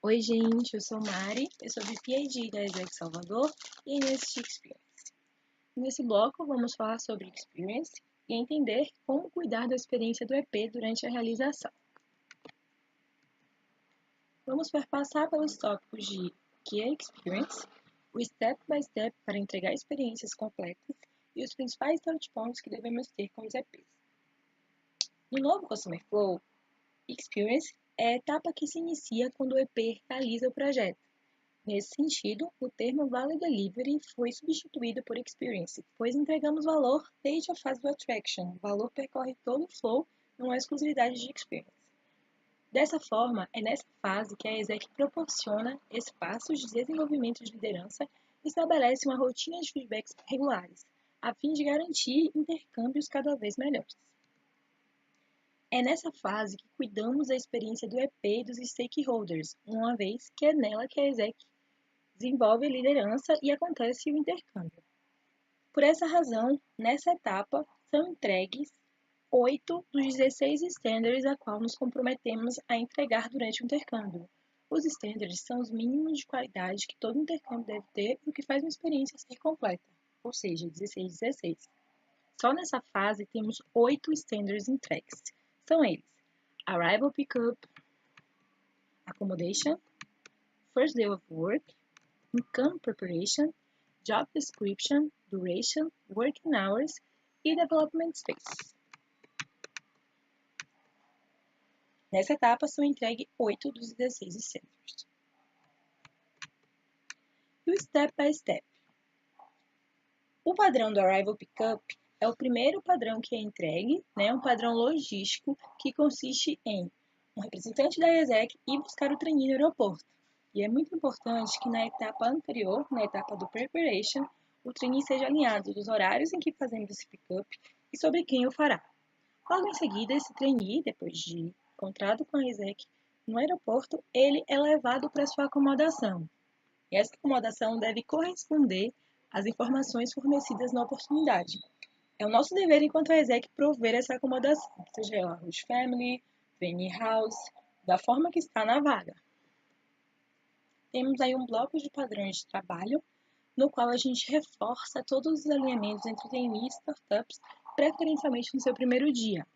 Oi, gente, eu sou Mari, eu sou VPAD da ESEC Salvador e nesse Experience. Nesse bloco, vamos falar sobre Experience e entender como cuidar da experiência do EP durante a realização. Vamos passar pelos tópicos de o que é Experience, o Step by Step para entregar experiências completas e os principais touchpoints que devemos ter com os EPs. No novo Customer Flow, Experience é a etapa que se inicia quando o EP realiza o projeto. Nesse sentido, o termo Value Delivery foi substituído por Experience, pois entregamos valor desde a fase do Attraction. O valor percorre todo o flow, não é exclusividade de Experience. Dessa forma, é nessa fase que a ESEC proporciona espaços de desenvolvimento de liderança e estabelece uma rotina de feedbacks regulares, a fim de garantir intercâmbios cada vez melhores. É nessa fase que cuidamos da experiência do EP e dos stakeholders, uma vez que é nela que a ESEC desenvolve a liderança e acontece o intercâmbio. Por essa razão, nessa etapa, são entregues 8 dos 16 standards a qual nos comprometemos a entregar durante o intercâmbio. Os standards são os mínimos de qualidade que todo intercâmbio deve ter e o que faz uma experiência ser completa, ou seja, 16. Só nessa fase temos 8 standards entregues. São eles: Arrival Pickup, Accommodation, First Day of Work, Income Preparation, Job Description, Duration, Working Hours e Development Space. Nessa etapa são entregues 8 dos 16 standards. E o Step by Step. O padrão do Arrival Pickup é o primeiro padrão que é entregue, um padrão logístico que consiste em um representante da ESEC ir buscar o trainee no aeroporto. E é muito importante que na etapa anterior, na etapa do Preparation, o trainee seja alinhado dos horários em que fazemos esse pick-up e sobre quem o fará. Logo em seguida, esse trainee, depois de encontrado com a ESEC no aeroporto, ele é levado para sua acomodação. E essa acomodação deve corresponder às informações fornecidas na oportunidade. É o nosso dever enquanto a ESEC prover essa acomodação, seja ela host family, trainee house, da forma que está na vaga. Temos aí um bloco de padrões de trabalho, no qual a gente reforça todos os alinhamentos entre trainees e startups, preferencialmente no seu primeiro dia.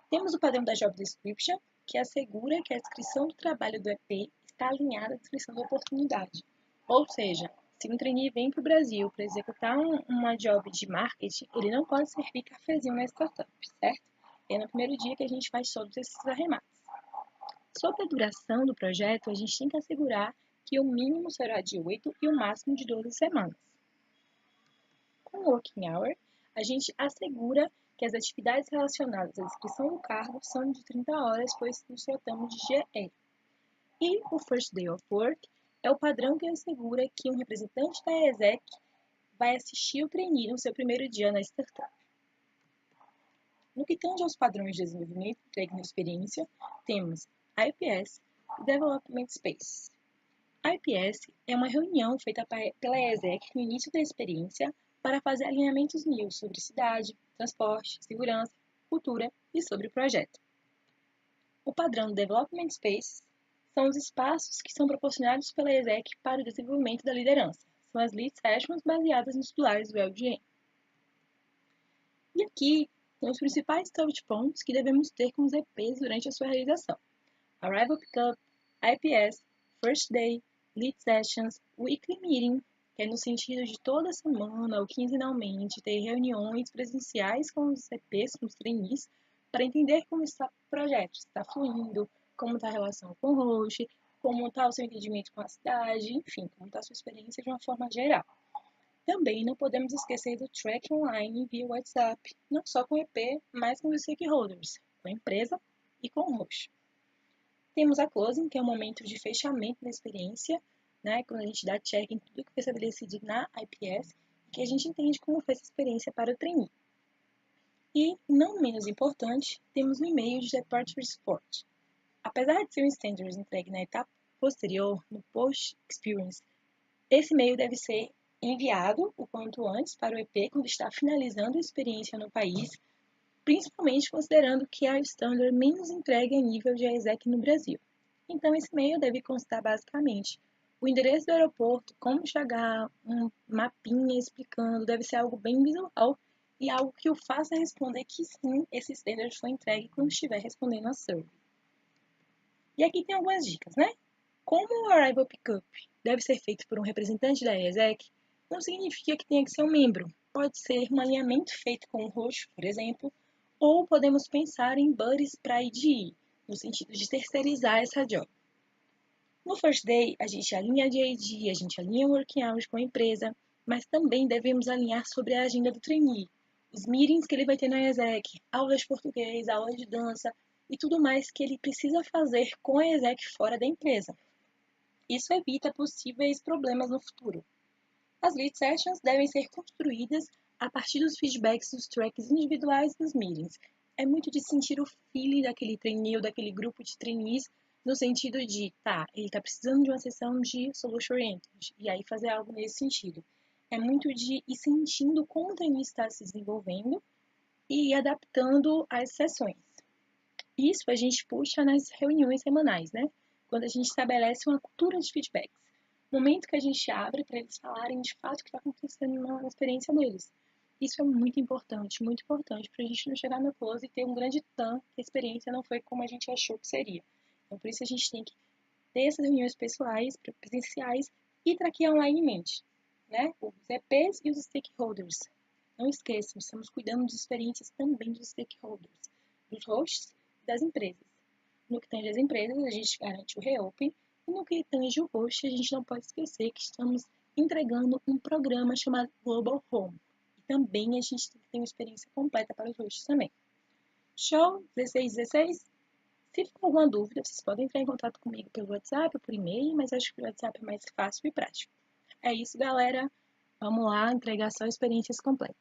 Temos o padrão da Job Description, que assegura que a descrição do trabalho do EP está alinhada à descrição da oportunidade. Ou seja, se um trainee vem para o Brasil para executar uma job de marketing, ele não pode servir cafezinho na startup, certo? É no primeiro dia que a gente faz todos esses arremates. Sobre a duração do projeto, a gente tem que assegurar que o mínimo será de 8 e o máximo de 12 semanas. Com o Working Hour, a gente assegura que as atividades relacionadas à descrição do cargo são de 30 horas, pois nos tratamos de GE. E o First Day of Work é o padrão que assegura que um representante da ESEC vai assistir o trainee no seu primeiro dia na startup. No que tange aos padrões de desenvolvimento entregue na experiência, temos IPS e Development Space. IPS é uma reunião feita pela ESEC no início da experiência para fazer alinhamentos news sobre cidade, transporte, segurança, cultura e sobre o projeto. O padrão Development Space são os espaços que são proporcionados pela ESEC para o desenvolvimento da liderança. São as lead sessions baseadas nos pilares do LGM. E aqui são os principais touchpoints que devemos ter com os EPs durante a sua realização: Arrival Pickup, IPS, First Day, Lead Sessions, Weekly Meeting, que é no sentido de toda semana ou quinzenalmente ter reuniões presenciais com os EPs, com os trainees, para entender como está o projeto, se está fluindo, como está a relação com o host, como está o seu entendimento com a cidade, enfim, como está a sua experiência de uma forma geral. Também não podemos esquecer do track online via WhatsApp, não só com o EP, mas com os stakeholders, com a empresa e com o host. Temos a closing, que é o momento de fechamento da experiência, quando a gente dá check em tudo que foi estabelecido na IPS, que a gente entende como foi essa experiência para o trainee. E, não menos importante, temos o e-mail de Departure Support. Apesar de ser um standard entregue na etapa posterior, no post-experience, esse e-mail deve ser enviado o quanto antes para o EP quando está finalizando a experiência no país, principalmente considerando que é o standard menos entregue a nível de ESEC no Brasil. Então, esse e-mail deve constar basicamente o endereço do aeroporto, como chegar, um mapinha explicando, deve ser algo bem visual e algo que o faça responder que sim, esse standard foi entregue quando estiver respondendo a survey. E aqui tem algumas dicas, né? Como o Arrival Pickup deve ser feito por um representante da ESEC, não significa que tenha que ser um membro. Pode ser um alinhamento feito com o host, por exemplo, ou podemos pensar em buddies para IDE, no sentido de terceirizar essa job. No First Day, a gente alinha a JD, a gente alinha o Working Hours com a empresa, mas também devemos alinhar sobre a agenda do trainee, os meetings que ele vai ter na ESEC, aulas de português, aulas de dança e tudo mais que ele precisa fazer com a ESEC fora da empresa. Isso evita possíveis problemas no futuro. As lead sessions devem ser construídas a partir dos feedbacks dos tracks individuais dos meetings. É muito de sentir o feeling daquele trainee ou daquele grupo de trainees, no sentido de, tá, ele está precisando de uma sessão de solution oriented, e aí fazer algo nesse sentido. É muito de ir sentindo como o trainee está se desenvolvendo e ir adaptando as sessões. Isso a gente puxa nas reuniões semanais, né? Quando a gente estabelece uma cultura de feedbacks. Momento que a gente abre para eles falarem de fato o que está acontecendo na experiência deles. Isso é muito importante para a gente não chegar no close e ter um grande tan que a experiência não foi como a gente achou que seria. Então, por isso a gente tem que ter essas reuniões pessoais, presenciais e traquear online em mente, né? Os EPs e os stakeholders. Não esqueçam, estamos cuidando das experiências também dos stakeholders, dos hosts e das empresas. No que tange as empresas, a gente garante o reopen, e no que tange o host, a gente não pode esquecer que estamos entregando um programa chamado Global Home. E também a gente tem que ter uma experiência completa para os hosts também. Show 1616? Se for alguma dúvida, vocês podem entrar em contato comigo pelo WhatsApp ou por e-mail, mas acho que o WhatsApp é mais fácil e prático. É isso, galera. Vamos lá entregar só experiências completas.